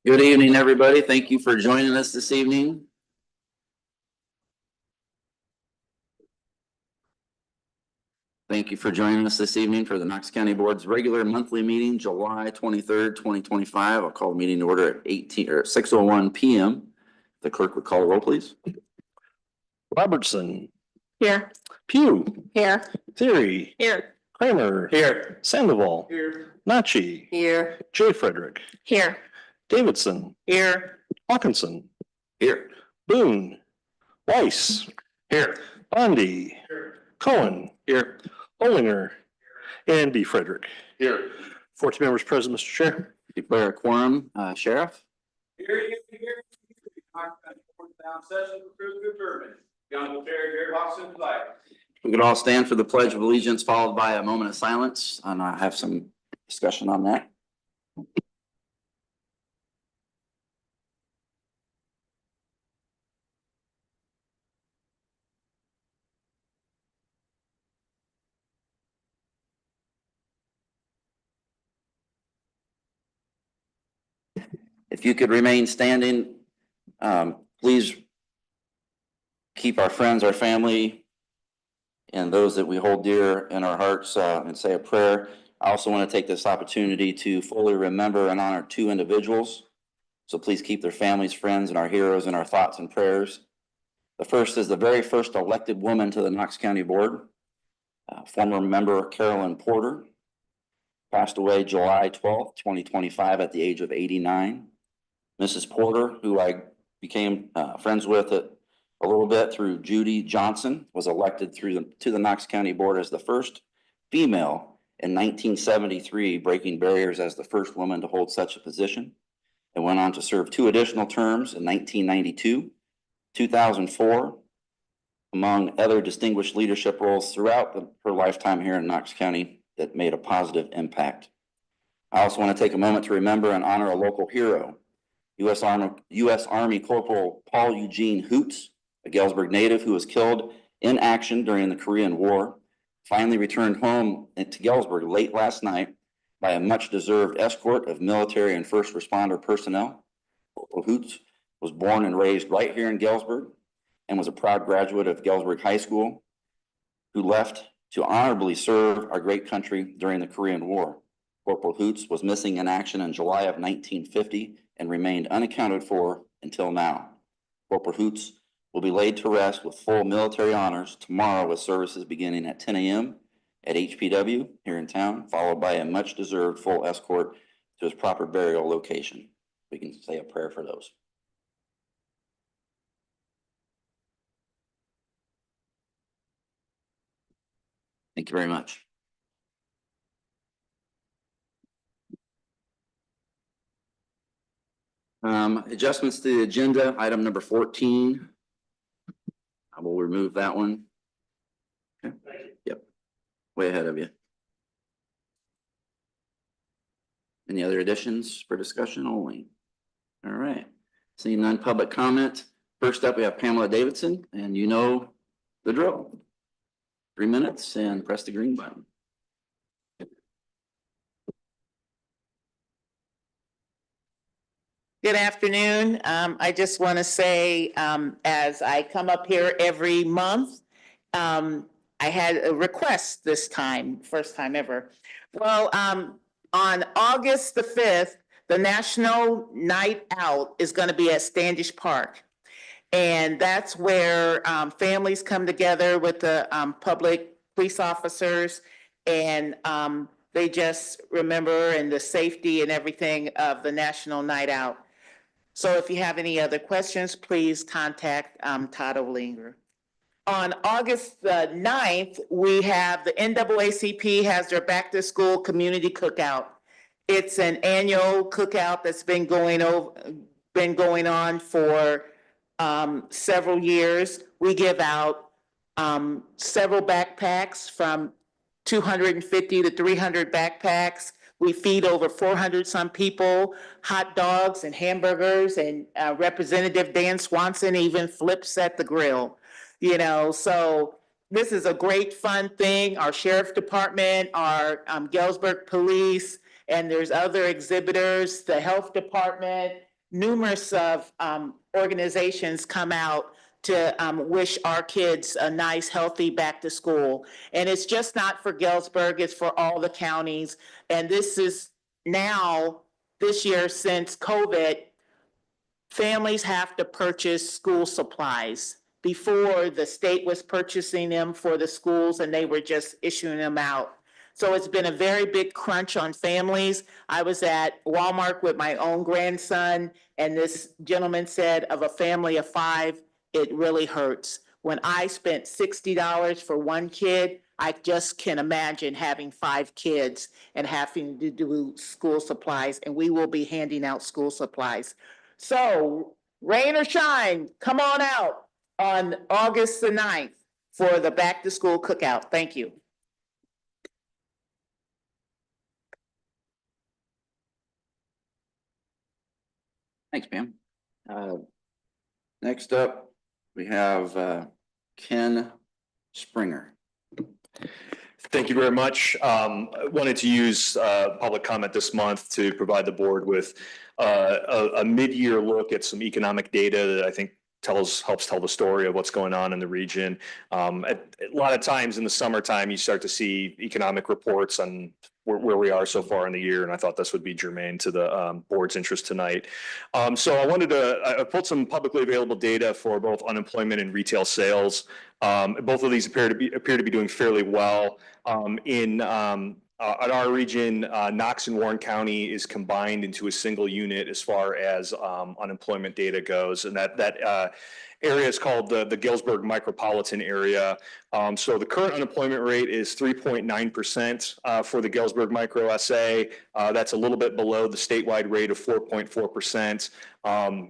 Good evening, everybody. Thank you for joining us this evening. Thank you for joining us this evening for the Knox County Board's regular monthly meeting, July 23rd, 2025. I'll call the meeting to order at 6:01 p.m. The clerk would call the roll, please. Robertson. Here. Pugh. Here. Theory. Here. Kramer. Here. Sandoval. Here. Nachi. Here. J. Frederick. Here. Davidson. Here. Hawkinson. Here. Boone. Weiss. Here. Bondi. Here. Cohen. Here. Olinger. And B. Frederick. Here. 14 members present, Mr. Chair. Declare a quorum, Sheriff. Here. Down session approved to adjournment. The Honorable Chair, Gary Hawkson, flag. We could all stand for the Pledge of Allegiance, followed by a moment of silence, and I have some discussion on that. If you could remain standing, please keep our friends, our family, and those that we hold dear in our hearts and say a prayer. I also want to take this opportunity to fully remember and honor two individuals. So please keep their families, friends, and our heroes in our thoughts and prayers. The first is the very first elected woman to the Knox County Board, former member Carolyn Porter, passed away July 12th, 2025 at the age of 89. Mrs. Porter, who I became friends with a little bit through Judy Johnson, was elected to the Knox County Board as the first female in 1973, breaking barriers as the first woman to hold such a position, and went on to serve two additional terms in 1992, 2004, among other distinguished leadership roles throughout her lifetime here in Knox County that made a positive impact. I also want to take a moment to remember and honor a local hero, U.S. Army Corporal Paul Eugene Hoots, a Galesburg native who was killed in action during the Korean War, finally returned home to Galesburg late last night by a much-deserved escort of military and first responder personnel. Corporal Hoots was born and raised right here in Galesburg and was a proud graduate of Galesburg High School, who left to honorably serve our great country during the Korean War. Corporal Hoots was missing in action in July of 1950 and remained unaccounted for until now. Corporal Hoots will be laid to rest with full military honors tomorrow, with services beginning at 10 a.m. at HPW here in town, followed by a much-deserved full escort to his proper burial location. We can say a prayer for those. Thank you very much. Adjustments to the agenda, item number 14. I will remove that one. Okay. Yep. Way ahead of you. Any other additions for discussion only? All right. Seeing none, public comment. First up, we have Pamela Davidson, and you know the drill. 3 minutes and press the green button. Good afternoon. I just want to say, as I come up here every month, I had a request this time, first time ever. Well, on August the 5th, the National Night Out is going to be at Standish Park. And that's where families come together with the public police officers, and they just remember and the safety and everything of the National Night Out. So if you have any other questions, please contact Todd Olinger. On August the 9th, we have the NAACP has their back to school community cookout. It's an annual cookout that's been going on for several years. We give out several backpacks, from 250 to 300 backpacks. We feed over 400 some people hot dogs and hamburgers, and Representative Dan Swanson even flips at the grill, you know. So this is a great fun thing. Our sheriff department, our Galesburg police, and there's other exhibitors, the health department, numerous of organizations come out to wish our kids a nice, healthy back to school. And it's just not for Galesburg, it's for all the counties. And this is now, this year since COVID, families have to purchase school supplies. Before, the state was purchasing them for the schools and they were just issuing them out. So it's been a very big crunch on families. I was at Walmart with my own grandson, and this gentleman said of a family of 5, it really hurts. When I spent $60 for one kid, I just can imagine having 5 kids and having to do school supplies, and we will be handing out school supplies. So rain or shine, come on out on August the 9th for the back to school cookout. Thank you. Thanks, Pam. Next up, we have Ken Springer. Thank you very much. I wanted to use public comment this month to provide the board with a mid-year look at some economic data that I think helps tell the story of what's going on in the region. A lot of times in the summertime, you start to see economic reports on where we are so far in the year, and I thought this would be germane to the board's interest tonight. So I pulled some publicly available data for both unemployment and retail sales. Both of these appear to be doing fairly well. In our region, Knox and Warren County is combined into a single unit as far as unemployment data goes, and that area is called the Galesburg Micropolitan Area. So the current unemployment rate is 3.9% for the Galesburg Micro SA. That's a little bit below the statewide rate of 4.4%.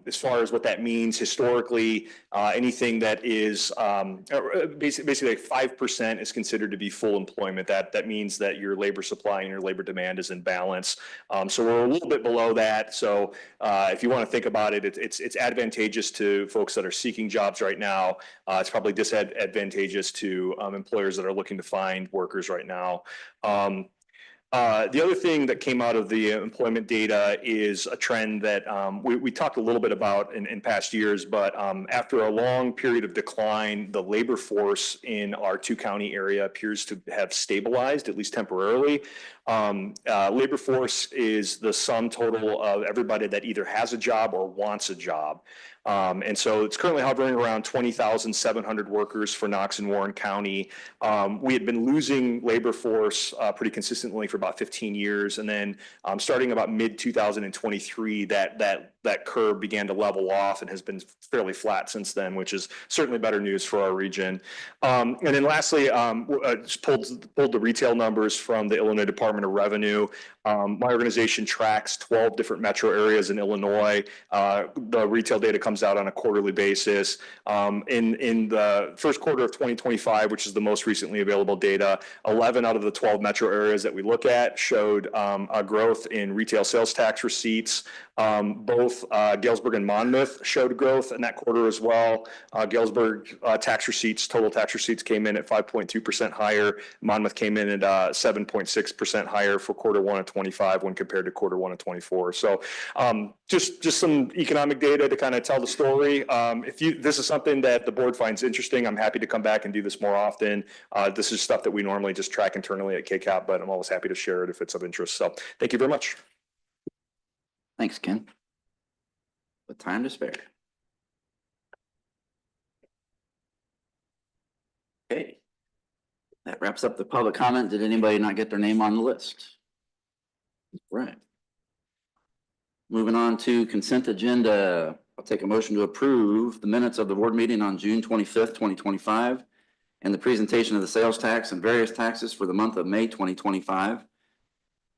As far as what that means historically, anything that is basically like 5% is considered to be full employment. That means that your labor supply and your labor demand is in balance. So we're a little bit below that. So if you want to think about it, it's advantageous to folks that are seeking jobs right now. It's probably disadvantageous to employers that are looking to find workers right now. The other thing that came out of the employment data is a trend that we talked a little bit about in past years, but after a long period of decline, the labor force in our 2-county area appears to have stabilized, at least temporarily. Labor force is the sum total of everybody that either has a job or wants a job. And so it's currently hovering around 20,700 workers for Knox and Warren County. We had been losing labor force pretty consistently for about 15 years. And then starting about mid-2023, that curve began to level off and has been fairly flat since then, which is certainly better news for our region. And then lastly, just pulled the retail numbers from the Illinois Department of Revenue. My organization tracks 12 different metro areas in Illinois. The retail data comes out on a quarterly basis. In the first quarter of 2025, which is the most recently available data, 11 out of the 12 metro areas that we look at showed a growth in retail sales tax receipts. Both Galesburg and Monmouth showed growth in that quarter as well. Galesburg total tax receipts came in at 5.2% higher. Monmouth came in at 7.6% higher for quarter 1 of 25 when compared to quarter 1 of 24. So just some economic data to kind of tell the story. If this is something that the board finds interesting, I'm happy to come back and do this more often. This is stuff that we normally just track internally at KCAP, but I'm always happy to share it if it's of interest. So thank you very much. Thanks, Ken. With time to spare. Okay. That wraps up the public comment. Did anybody not get their name on the list? Right. Moving on to consent agenda. I'll take a motion to approve the minutes of the board meeting on June 25th, 2025, and the presentation of the sales tax and various taxes for the month of May 2025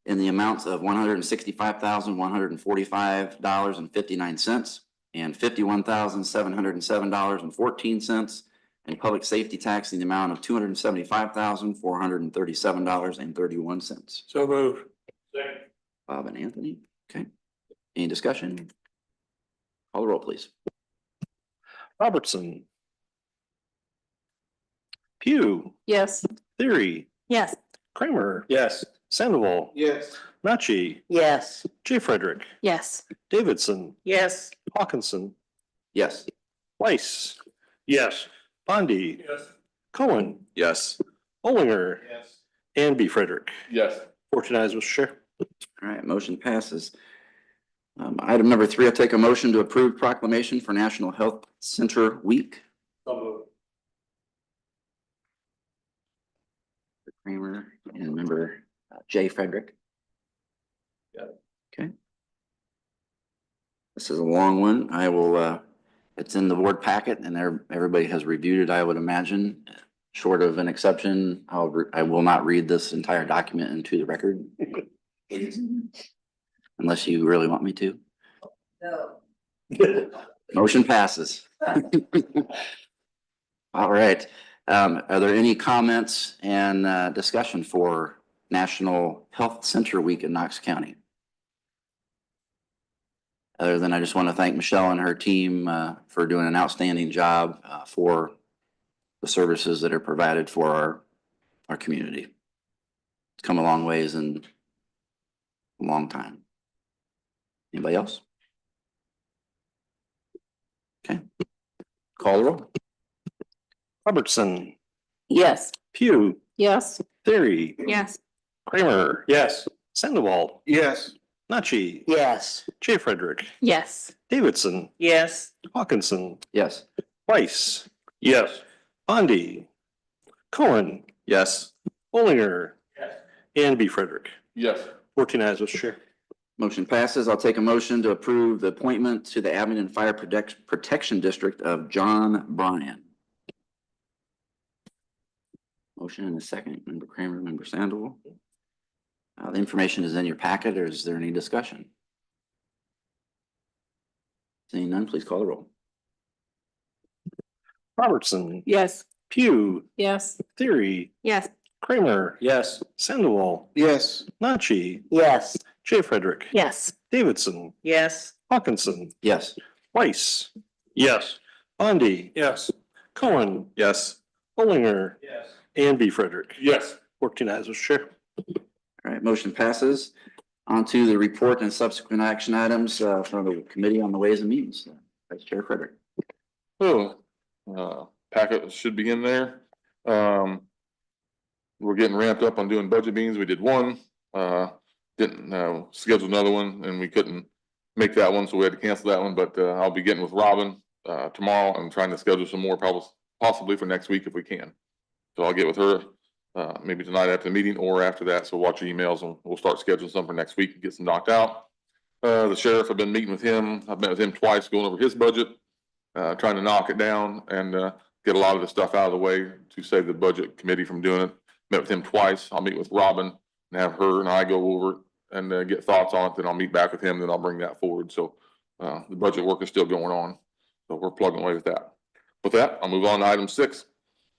in the amounts of $165,145.59 and $51,707.14, and public safety tax in the amount of $275,437.31. So moved. Second. Bob and Anthony. Okay. Any discussion? Call the roll, please. Robertson. Pugh. Yes. Theory. Yes. Kramer. Yes. Sandoval, Yes. Nachi, Yes. J. Frederick, Yes. Davidson, Yes. Hawkinson, Yes. Weiss, Yes. Bondy, Yes. Cohen, Yes. Olinger, Yes. and B. Frederick. Yes. 14 ayes, Mr. Chair. All right, motion passes. Item number 3, I'll take a motion to approve proclamation for National Health Center Week. Kramer and member Jay Frederick. Yeah. Okay. This is a long one. I will, it's in the board packet and everybody has reviewed it, I would imagine. Short of an exception, I will not read this entire document into the record. Unless you really want me to. No. Motion passes. All right. Are there any comments and discussion for National Health Center Week in Knox County? Other than I just want to thank Michelle and her team for doing an outstanding job for the services that are provided for our community. It's come a long ways in a long time. Anybody else? Okay. Call the roll. Robertson, Yes. Pugh, Yes. Theory, Yes. Kramer, Yes. Sandoval, Yes. Nachi, Yes. J. Frederick, Yes. Davidson, Yes. Hawkinson, Yes. Weiss, Yes. Bondy, Cohen, Yes. Olinger, Yes. and B. Frederick. Yes. 14 ayes, Mr. Chair. Motion passes. I'll take a motion to approve the appointment to the Abington Fire Protection District of John Bryan. Motion and a second. Member Kramer, member Sandoval. The information is in your packet, or is there any discussion? Seeing none, please call the roll. Robertson, Yes. Pugh, Yes. Theory, Yes. Kramer, Yes. Sandoval, Yes. Nachi, Yes. J. Frederick, Yes. Davidson, Yes. Hawkinson, Yes. Weiss, Yes. Bondy, Yes. Cohen, Yes. Olinger, Yes. and B. Frederick. Yes. 14 ayes, Mr. Chair. All right, motion passes. On to the report and subsequent action items from the Committee on the Ways and Means. Vice Chair Frederick. Oh, packet should be in there. We're getting ramped up on doing budget meetings. We did one, didn't schedule another one and we couldn't make that one, so we had to cancel that one, but I'll be getting with Robin tomorrow and trying to schedule some more possibly for next week if we can. So I'll get with her maybe tonight after the meeting or after that, so watch your emails and we'll start scheduling some for next week and get some knocked out. The sheriff, I've been meeting with him. I've met with him twice, going over his budget, trying to knock it down and get a lot of the stuff out of the way to save the budget committee from doing it. Met with him twice. I'll meet with Robin and have her and I go over it and get thoughts on it. Then I'll meet back with him, then I'll bring that forward. So the budget work is still going on. So we're plugging away with that. With that, I'll move on to item 6.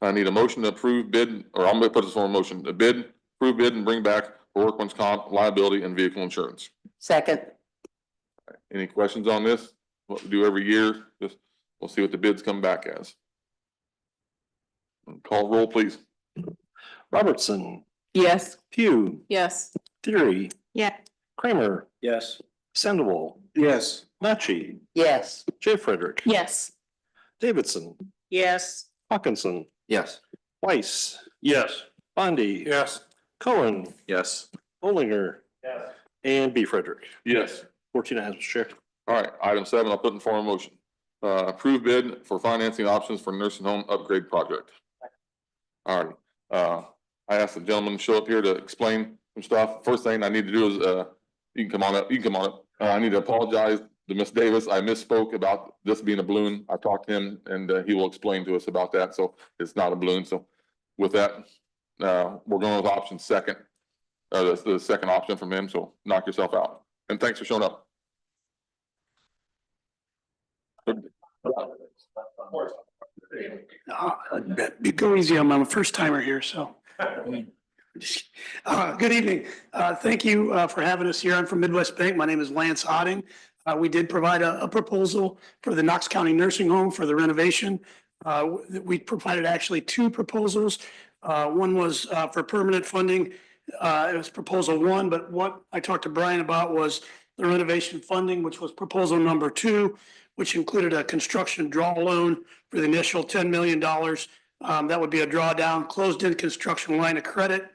I need a motion to approve bid, or I'm gonna put this on a motion, a bid, approve bid and bring back for workman's comp, liability and vehicle insurance. Second. Any questions on this? What we do every year, just we'll see what the bids come back as. Call roll, please. Robertson, Yes. Pugh, Yes. Theory, Yeah. Kramer, Yes. Sandoval, Yes. Nachi, Yes. J. Frederick, Yes. Davidson, Yes. Hawkinson, Yes. Weiss, Yes. Bondy, Yes. Cohen, Yes. Olinger, Yes. and B. Frederick. Yes. 14 ayes, Mr. Chair. All right, item 7, I'll put in form of motion. Approve bid for financing options for nursing home upgrade project. All right, I asked the gentleman to show up here to explain some stuff. First thing I need to do is, you can come on up, I need to apologize to Miss Davis. I misspoke about this being a balloon. I talked to him and he will explain to us about that. So it's not a balloon. So with that, we're going with option second. That's the second option from him. So knock yourself out. And thanks for showing up. Go easy on me. I'm a first timer here, so. Good evening. Thank you for having us here. I'm from Midwest Bank. My name is Lance Otting. We did provide a proposal for the Knox County Nursing Home for the renovation. We provided actually 2 proposals. One was for permanent funding It was proposal one, but what I talked to Brian about was the renovation funding, which was proposal number two, which included a construction draw loan for the initial $10 million. That would be a drawdown, closed-end construction line of credit.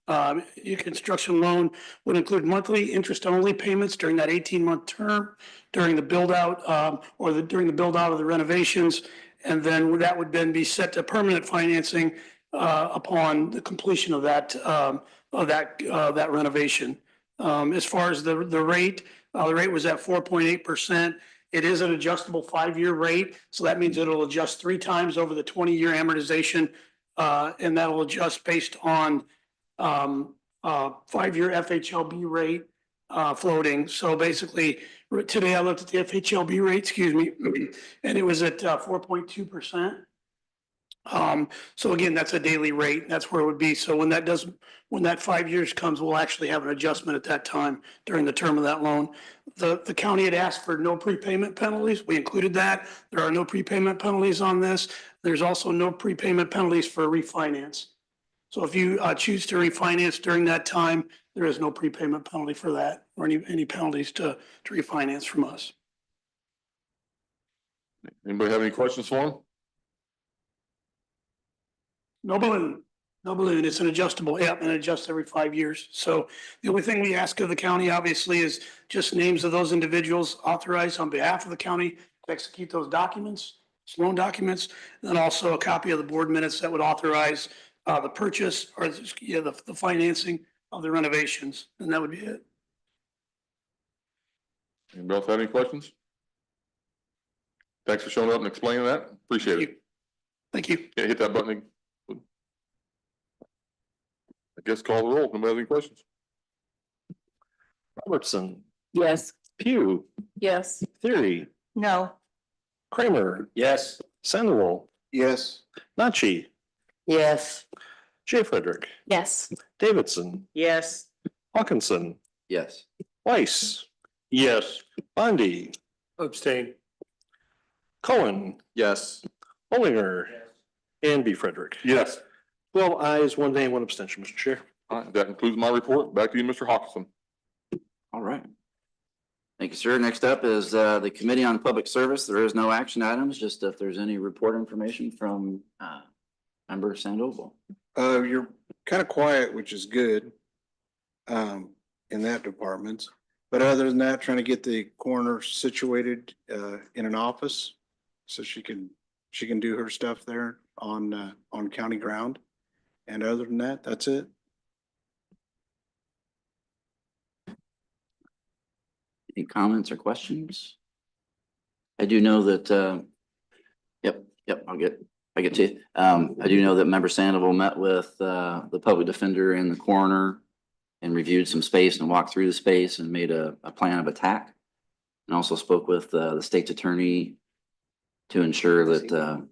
Your construction loan would include monthly interest-only payments during that 18-month term, during the build-out, during the build-out of the renovations. And then that would then be set to permanent financing upon the completion of that renovation. As far as the rate was at 4.8%. It is an adjustable 5-year rate, so that means it'll adjust 3 times over the 20-year amortization, and that'll adjust based on 5-year FHLB rate floating. So basically, today I looked at the FHLB rate, and it was at 4.2%. So again, that's a daily rate. That's where it would be. So when that 5 years comes, we'll actually have an adjustment at that time during the term of that loan. The county had asked for no prepayment penalties. We included that. There are no prepayment penalties on this. There's also no prepayment penalties for refinance. So if you choose to refinance during that time, there is no prepayment penalty for that or any penalties to refinance from us. Anybody have any questions for him? No balloon. It's an adjustable, and it adjusts every 5 years. So the only thing we ask of the county, obviously, is just names of those individuals authorized on behalf of the county to execute those documents, loan documents, and then also a copy of the board minutes that would authorize the purchase or the financing of the renovations, and that would be it. Anybody else have any questions? Thanks for showing up and explaining that. Appreciate it. Thank you. Yeah, hit that button. I guess call the roll. Nobody has any questions? Robertson, Yes. Pugh, Yes. Theory, No. Kramer. Yes. Sandoval, Yes. Nachi, Yes. Jay Frederick, Yes. Davidson, Yes. Hawkinson, Yes. Weiss, Yes. Bondy, Abstain. Cohen, Yes. Olinger, and B Frederick. Yes. 12 ayes, 1 nay, 1 abstention, Mr. Chair. All right, that concludes my report. Back to you, Mr. Hawkinson. All right. Thank you, sir. Next up is the Committee on Public Service. There is no action items, just if there's any report information from Member Sandoval. You're kind of quiet, which is good, in that department. But other than that, trying to get the coroner situated, in an office so she can do her stuff there on county ground. And other than that, that's it. Any comments or questions? I do know that, yep, I get to you. I do know that Member Sandoval met with the public defender and the coroner and reviewed some space and walked through the space and made a plan of attack. And also spoke with the state's attorney to ensure that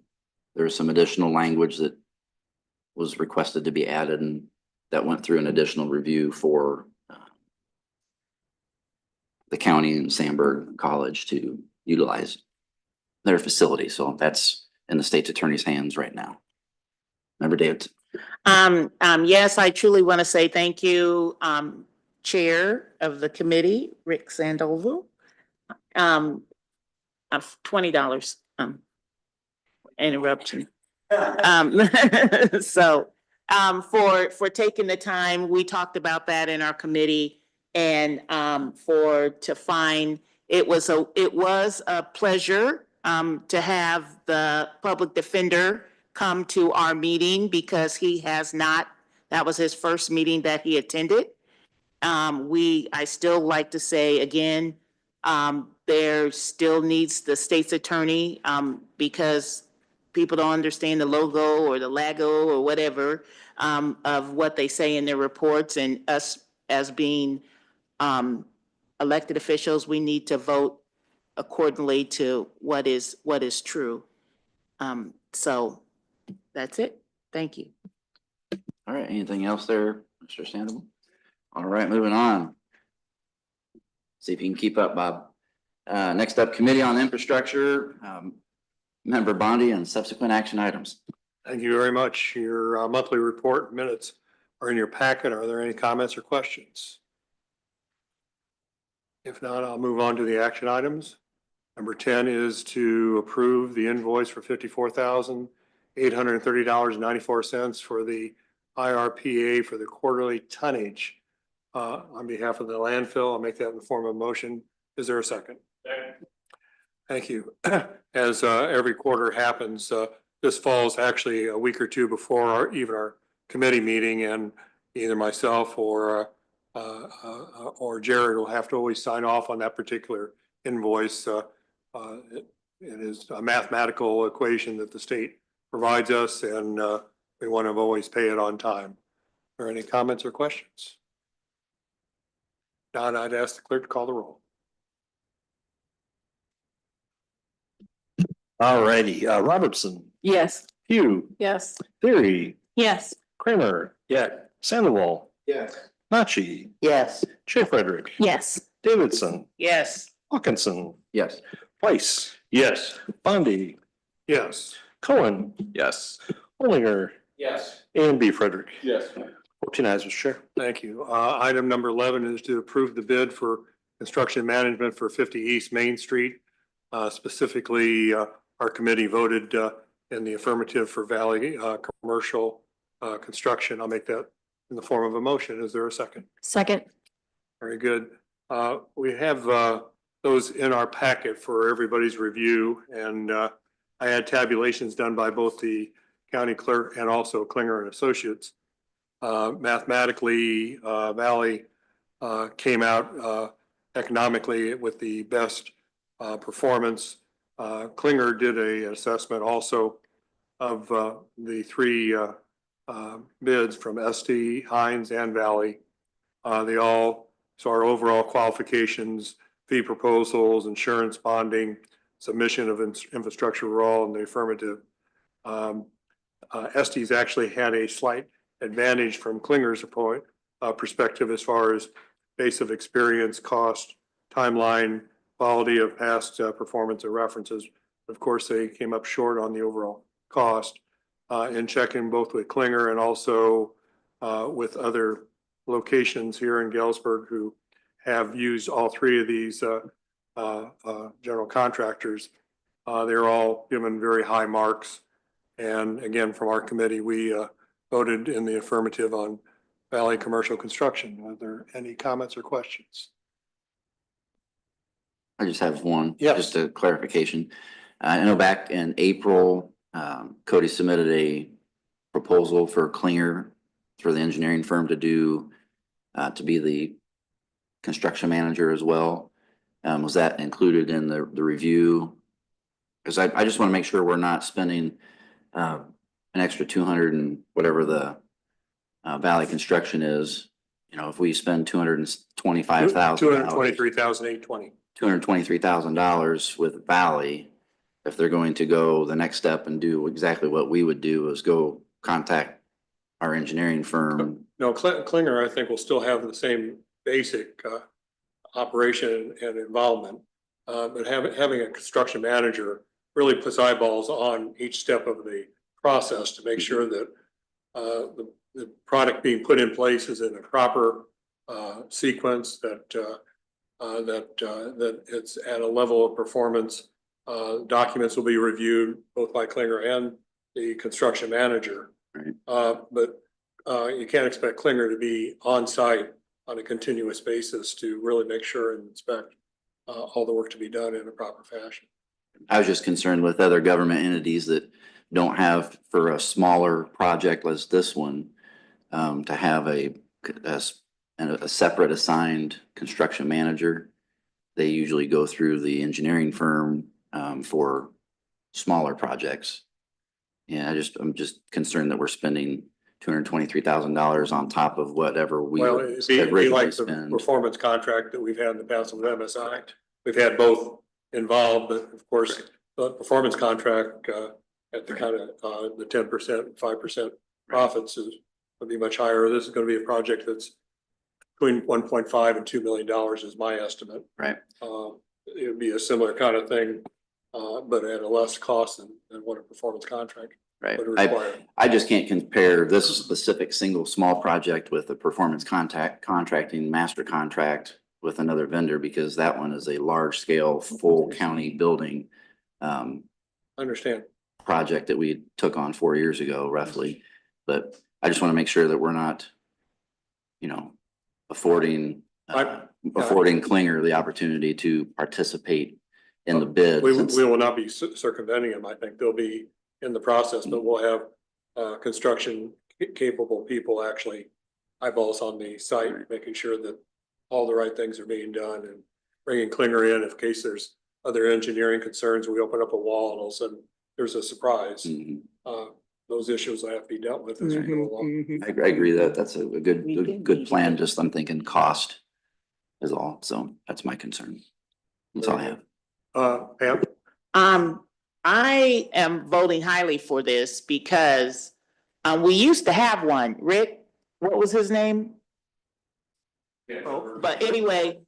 there was some additional language that was requested to be added, and that went through an additional review for the county and Sandburg College to utilize their facility. So that's in the state's attorney's hands right now. Member Davidson. Yes, I truly want to say thank you, Chair of the committee, Rick Sandoval. Of $20, interruption. So, for taking the time, we talked about that in our committee, and, it was a pleasure, to have the public defender come to our meeting, because that was his first meeting that he attended. I still like to say again, there still needs the state's attorney, because people don't understand the logo or the lago or whatever, of what they say in their reports, and us as being, elected officials, we need to vote accordingly to what is true. So that's it. Thank you. All right, anything else there, Mr. Sandoval? All right, moving on. See if you can keep up, Bob. Next up, Committee on Infrastructure, Member Bondy, and subsequent action items. Thank you very much. Your monthly report minutes are in your packet. Are there any comments or questions? If not, I'll move on to the action items. Number 10 is to approve the invoice for $54,830.94 for the IRPA for the quarterly tonnage on behalf of the landfill. I'll make that in the form of a motion. Is there a second? Thank you. As every quarter happens, this falls actually a week or two before even our committee meeting, and either myself or Jared will have to always sign off on that particular invoice. It is a mathematical equation that the state provides us, and we want to always pay it on time. Are there any comments or questions? Don, I'd ask the clerk to call the roll. All righty, Robertson, Yes. Hugh, Yes. Theory, Yes. Kramer. Yeah. Sandoval, Yes. Nachi, Yes. Chair Frederick, Yes. Davidson, Yes. Hawkinson, Yes. Weiss. Yes. Bondi. Yes. Cohen, Yes. Olinger, Yes. and B. Frederick. Yes. 14 ayes, Mr. Chair. Thank you. Item number 11 is to approve the bid for construction management for 50 East Main Street. Specifically, our committee voted in the affirmative for Valley Commercial Construction. I'll make that in the form of a motion. Is there a second? Second. Very good. We have those in our packet for everybody's review, and I had tabulations done by both the county clerk and also Klinger and Associates. Mathematically, Valley came out economically with the best performance. Klinger did an assessment also of the three bids from SD, Hines, and Valley. They all, so our overall qualifications, fee proposals, insurance bonding, submission of infrastructure were all in the affirmative. SD's actually had a slight advantage from Klinger's perspective as far as base of experience, cost, timeline, quality of past performance and references. Of course, they came up short on the overall cost. In checking both with Klinger and also with other locations here in Galesburg who have used all three of these general contractors, they're all given very high marks. And again, from our committee, we voted in the affirmative on Valley Commercial Construction. Are there any comments or questions? I just have one. Yes. Just a clarification. I know back in April, Cody submitted a proposal for Klinger for the engineering firm to do, to be the construction manager as well. Was that included in the review? Because I just want to make sure we're not spending an extra 200 and whatever the Valley Construction is. You know, if we spend $225,000. $223,820. $223,000 with Valley, if they're going to go the next step and do exactly what we would do is go contact our engineering firm. No, Klinger, I think, will still have the same basic operation and involvement. But having a construction manager really puts eyeballs on each step of the process to make sure that the product being put in place is in a proper sequence, that it's at a level of performance. Documents will be reviewed both by Klinger and the construction manager. Right. But you can't expect Klinger to be on site on a continuous basis to really make sure and inspect all the work to be done in a proper fashion. I was just concerned with other government entities that don't have, for a smaller project as this one, to have a separate assigned construction manager. They usually go through the engineering firm for smaller projects. Yeah, I'm just concerned that we're spending $223,000 on top of whatever we Well, would it'd be originally like the spend. performance contract that we've had in the past with MSI. We've had both involved, but of course, the performance contract at the kind of the 10%, 5% profits would be much higher. This is going to be a project that's between 1.5 and $2 million is my estimate. Right. It would be a similar kind of thing, but at a less cost than what a performance contract Right. would require. I just can't compare this specific single small project with a performance contracting master contract with another vendor because that one is a large scale, full county building Understand. project that we took on 4 years ago roughly. But I just want to make sure that we're not, you know, affording Klinger the opportunity to participate in the bid. We since- will not be circumventing them. I think they'll be in the process, but we'll have construction capable people actually eyeballs on the site, making sure that all the right things are being done and bringing Klinger in in case there's other engineering concerns. We open up a wall and all of a sudden there's a surprise. Mhm. Those issues will have to be dealt with as we go along. I agree that that's a good plan. Just I'm thinking cost is all. So that's my concern. That's all I have. Pam? I am voting highly for this because, we used to have one. Rick, what was his name? But anyway,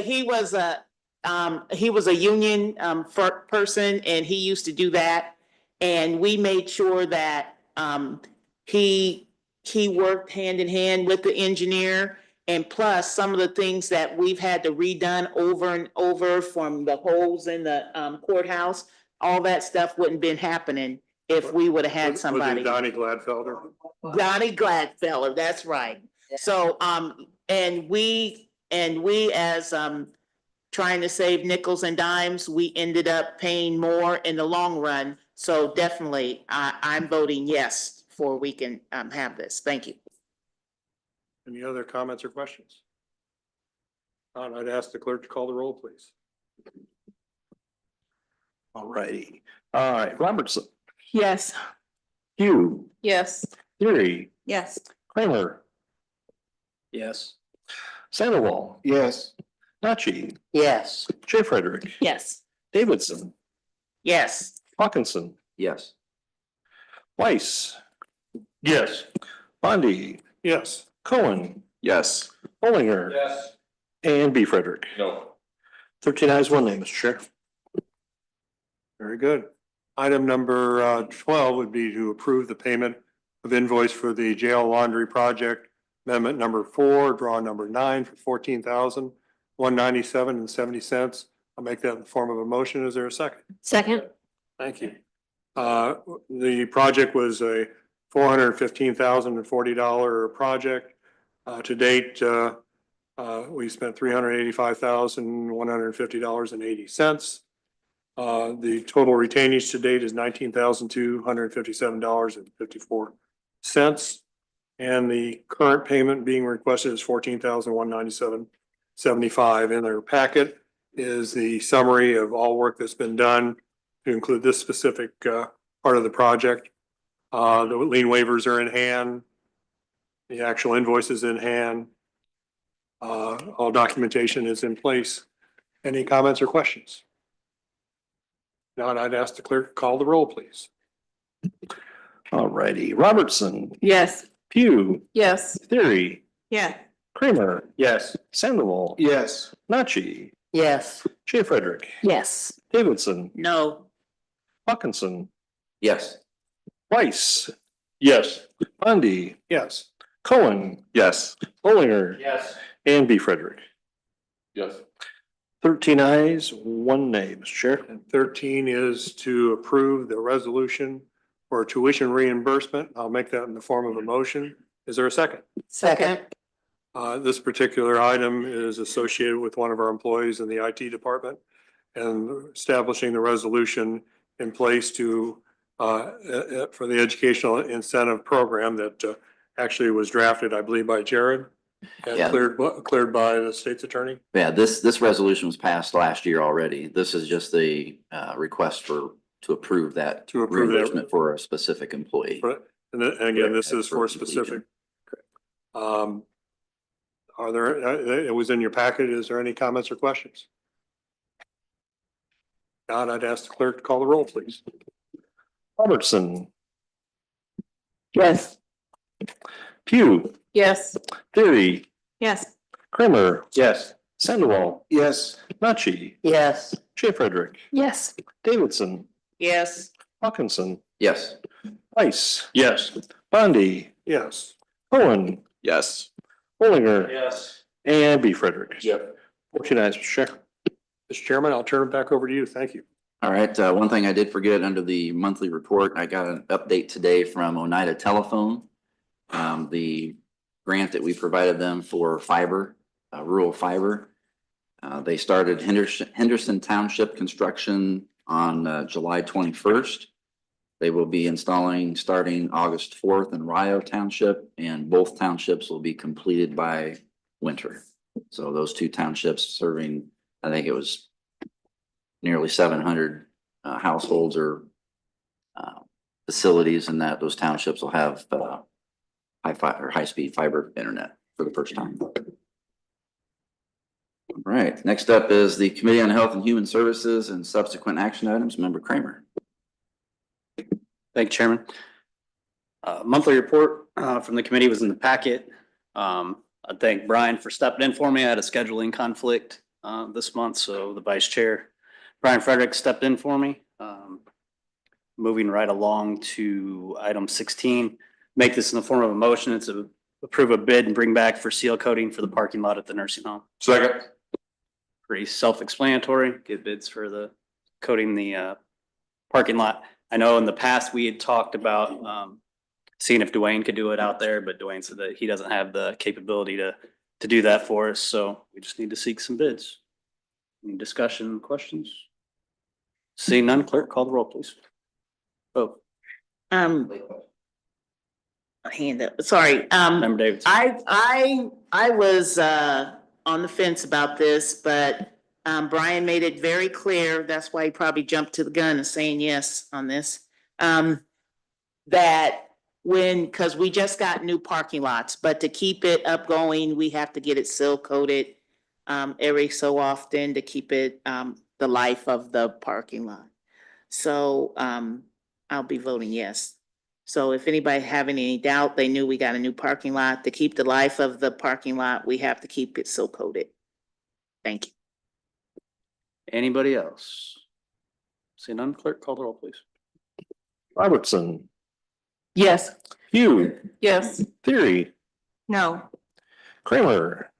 he was a union, person and he used to do that. And we made sure that, he worked hand in hand with the engineer. And plus, some of the things that we've had to redone over and over from the holes in the, courthouse, all that stuff wouldn't been happening if we would have had Was it somebody. Donnie Gladfelder? Donnie Gladfelder, that's right. So, and we as, trying to save nickels and dimes, we ended up paying more in the long run. So definitely, I'm voting yes for we can, have this. Thank you. Any other comments or questions? I'd ask the clerk to call the roll, please. All righty. All right, Robertson, Yes. Hugh, Yes. Fury, Yes. Kramer, Yes. Sandoval, Yes. Nachi, Yes. Jay Frederick, Yes. Davidson, Yes. Hawkinson, Yes. Weiss. Yes. Bondi, Yes. Cohen, Yes. Bollinger. Yes. And B Frederick. No. 13 ayes, 1 nay, Mr. Chair. Very good. Item number 12 would be to approve the payment of invoice for the jail laundry project. Amendment number 4, draw number 9 for $14,197.70. I'll make that in the form of a motion. Is there a second? Second. Thank you. The project was a $415,040 project. To date, we spent $385,150.80. The total retainage to date is $19,257.54. And the current payment being requested is $14,197.75. In their packet is the summary of all work that's been done to include this specific part of the project. The lien waivers are in hand. The actual invoice is in hand. All documentation is in place. Any comments or questions? Now I'd ask the clerk to call the roll, please. All righty, Robertson, Yes. Pugh, Yes. Theory, Yeah. Kramer. Yes. Sandoval. Yes. Nachi, Yes. Jay Frederick, Yes. Davidson, No. Hawkinson, Yes. Weiss. Yes. Bondi, Yes. Cohen. Yes. Bollinger. Yes. And B Frederick. Yes. 13 ayes, 1 nay, Mr. Chair. And 13 is to approve the resolution for tuition reimbursement. I'll make that in the form of a motion. Is there a second? Second. This particular item is associated with one of our employees in the IT department and establishing the resolution in place to for the educational incentive program that actually was drafted, I believe, by Jared and Yeah. cleared by the state's attorney. Yeah, this resolution was passed last year already. This is just a request to approve that To approve that. reimbursement for a specific employee. And again, this is for Correct. specific. Are there, it was in your packet. Is there any comments or questions? Not, I'd ask the clerk to call the roll, please. Robertson, Yes. Pugh, Yes. Theory, Yes. Kramer. Yes. Sandoval, Yes. Nachi, Yes. Jay Frederick, Yes. Davidson, Yes. Hawkinson, Yes. Weiss. Yes. Bondy, Yes. Cohen, Yes. Bollinger, Yes. and B. Frederick. Yep. 14 ayes, Mr. Chair. Mr. Chairman, I'll turn it back over to you. Thank you. All right, one thing I did forget under the monthly report, I got an update today from Oneida Telephone. The grant that we provided them for fiber, rural fiber. They started Henderson Township construction on July 21st. They will be installing starting August 4th in Rio Township, and both townships will be completed by winter. So those two townships serving, I think it was nearly 700 households or facilities, and that those townships will have high-speed fiber internet for the first time. All right, next up is the Committee on Health and Human Services and subsequent action items. Member Kramer. Thank you, Chairman. Monthly report from the committee was in the packet. I thank Brian for stepping in for me. I had a scheduling conflict this month, so the vice chair, Brian Frederick, stepped in for me. Moving right along to item 16, make this in the form of a motion. It's a approve a bid and bring back for seal coating for the parking lot at the nursing home. Second. Pretty self-explanatory. Get bids for the coating the parking lot. I know in the past we had talked about seeing if Dwayne could do it out there, but Dwayne said that he doesn't have the capability to do that for us. So we just need to seek some bids. Any discussion, questions? Seeing none, clerk, call the roll, please. Oh, Hand up, sorry. Member Davidson. I was on the fence about this, but Brian made it very clear, that's why he probably jumped to the gun and saying yes on this. That because we just got new parking lots, but to keep it up going, we have to get it seal coated every so often to keep it the life of the parking lot. So I'll be voting yes. So if anybody having any doubt, they knew we got a new parking lot. To keep the life of the parking lot, we have to keep it seal coated. Thank you. Anybody else? Seeing none, clerk, call the roll, please. Robertson, Yes. Hugh, Yes. Theory, No. Kramer,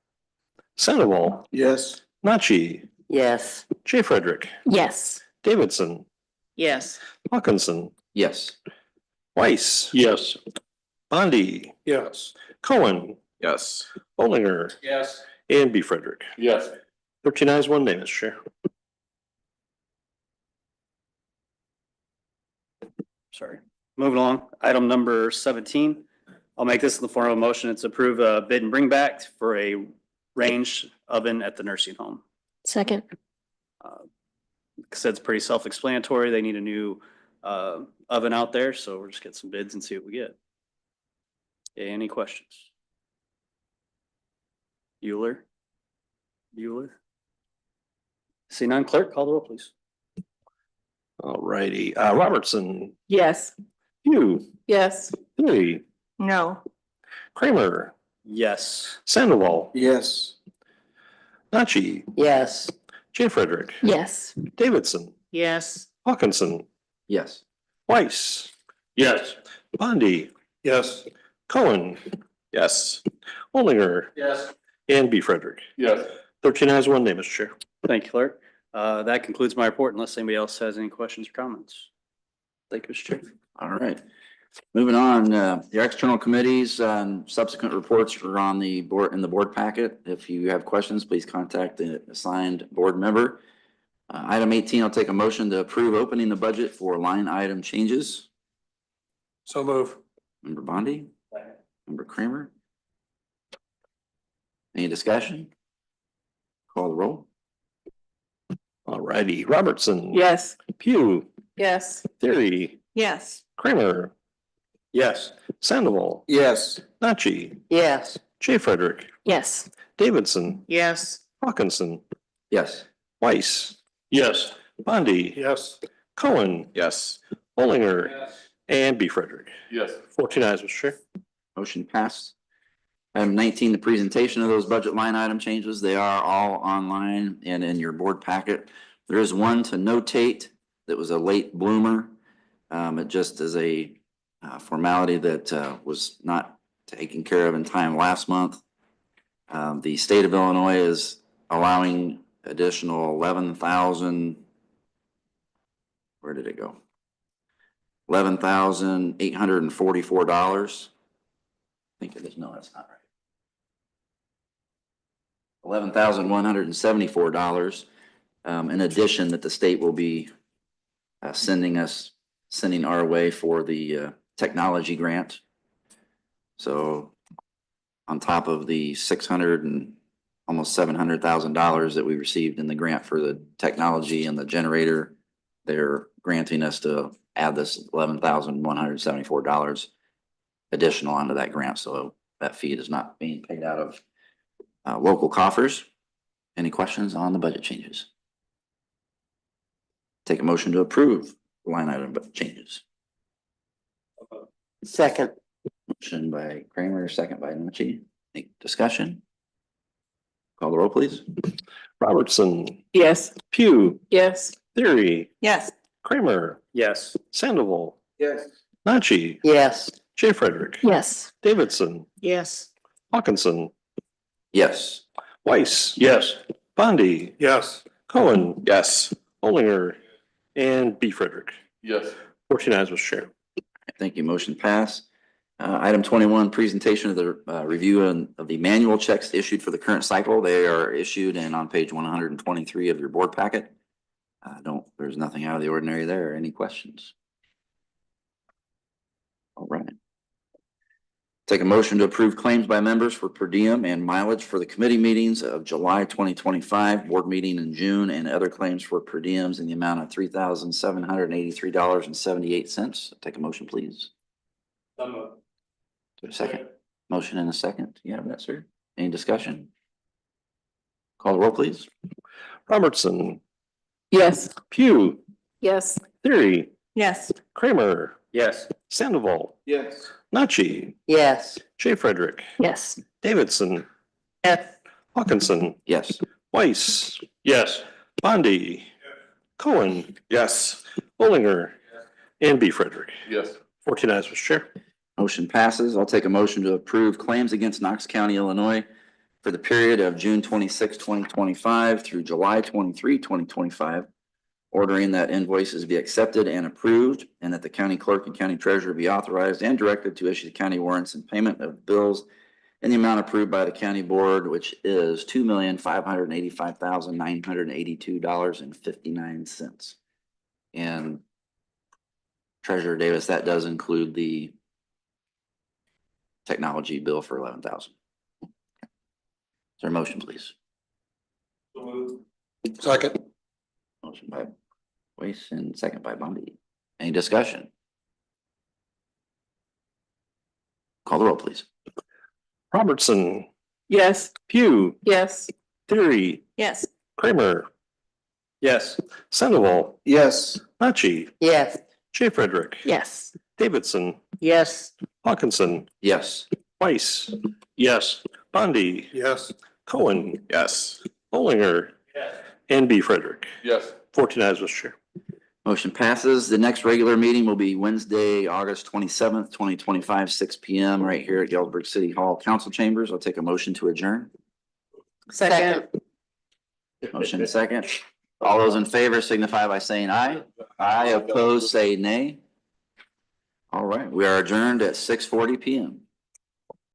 Sandoval, Yes. Nachi, Yes. J. Frederick, Yes. Davidson, Yes. Hawkinson, Yes. Weiss. Yes. Bondy, Yes. Cohen, Yes. Bollinger, Yes. and B. Frederick. Yes. 13 ayes, 1 nay, Mr. Chair. Sorry. Moving along, item number 17. I'll make this in the form of a motion. It's approve a bid and bring back for a range oven at the nursing home. Second. Said it's pretty self-explanatory. They need a new oven out there, so we'll just get some bids and see what we get. Any questions? Bueller? See none, clerk, call the roll, please. All righty, Robertson, Yes. Hugh, Yes. Theory, No. Kramer, Yes. Sandoval, Yes. Nachi, Yes. J. Frederick, Yes. Davidson, Yes. Hawkinson, Yes. Weiss, Yes. Bondy, Yes. Cohen, Yes. Bollinger, Yes. and B. Frederick. Yes. 13 ayes, 1 nay, Mr. Chair. Thank you, clerk. That concludes my report unless anybody else has any questions or comments. Thank you, Mr. Chair. All right. Moving on, the external committees and subsequent reports are on the board, in the board packet. If you have questions, please contact the assigned board member. Item 18, I'll take a motion to approve opening the budget for line item changes. So move. Member Bondy? Member Kramer? Any discussion? Call the roll. All righty, Robertson. Yes. Pugh, Yes. Theory, Yes. Kramer, Yes. Sandoval, Yes. Nachi, Yes. J. Frederick, Yes. Davidson, Yes. Hawkinson, Yes. Weiss, Yes. Bondy, Yes. Cohen, Yes. Bollinger, and B. Frederick. Yes. 14 ayes, Mr. Chair. Motion passed. Item 19, the presentation of those budget line item changes. They are all online and in your board packet. There is one to notate that was a late bloomer. It just is a formality that was not taken care of in time last month. The state of Illinois is allowing additional 11,000. Where did it go? $11,844. I think it is. No, that's not right. $11,174. In addition, that the state will be sending our way for the technology grant. So on top of the $600 and almost $700,000 that we received in the grant for the technology and the generator, they're granting us to add this $11,174 additional onto that grant. So that fee is not being paid out of local coffers. Any questions on the budget changes? Take a motion to approve the line item budget changes. Second. Motion by Kramer, second by Nucci. Any discussion? Call the roll, please. Robertson, Yes. Pugh, Yes. Theory, Yes. Kramer, Yes. Sandoval, Yes. Nachi, Yes. Jay Frederick, Yes. Davidson, Yes. Hawkinson, Yes. Weiss. Yes. Bondi, Yes. Cohen, Yes. Olinger, and B Frederick. Yes. 14 ayes, Mr. Chair. Thank you. Motion passed. Item 21, presentation of the review of the manual checks issued for the current cycle. They are issued and on page 123 of your board packet. There's nothing out of the ordinary there. Any questions? All right. Take a motion to approve claims by members for per diem and mileage for the committee meetings of July 2025, board meeting in June, and other claims for per diems in the amount of $3,783.78. Take a motion, please. To a second. Motion and a second. You have that, sir? Any discussion? Call the roll, please. Robertson, Yes. Pugh, Yes. Theory, Yes. Kramer, Yes. Sandoval, Yes. Nachi, Yes. Jay Frederick, Yes. Davidson, Yes. Hawkinson, Yes. Weiss, Yes. Bondi, Cohen, Yes. Olinger, and B Frederick. Yes. 14 ayes, Mr. Chair. Motion passes. I'll take a motion to approve claims against Knox County, Illinois for the period of June 26, 2025 through July 23, 2025. Ordering that invoices be accepted and approved, and that the county clerk and county treasurer be authorized and directed to issue the county warrants and payment of bills in the amount approved by the county board, which is $2,585,982.59. And Treasurer Davis, that does include the technology bill for 11,000. Is there a motion, please? Second. Motion by Weiss and second by Bondi. Any discussion? Call the roll, please. Robertson, Yes. Pugh, Yes. Theory, Yes. Kramer, Yes. Sandoval, Yes. Nachi, Yes. Jay Frederick, Yes. Davidson, Yes. Hawkinson, Yes. Weiss, Yes. Bondi, Yes. Cohen, Yes. Olinger, and B Frederick. Yes. 14 ayes, Mr. Chair. Motion passes. The next regular meeting will be Wednesday, August 27th, 2025, 6 PM, right here at Galesburg City Hall Council Chambers. I'll take a motion to adjourn. Second. Motion second. All those in favor signify by saying aye. Aye, opposed, say nay. All right, we are adjourned at 6:40 PM.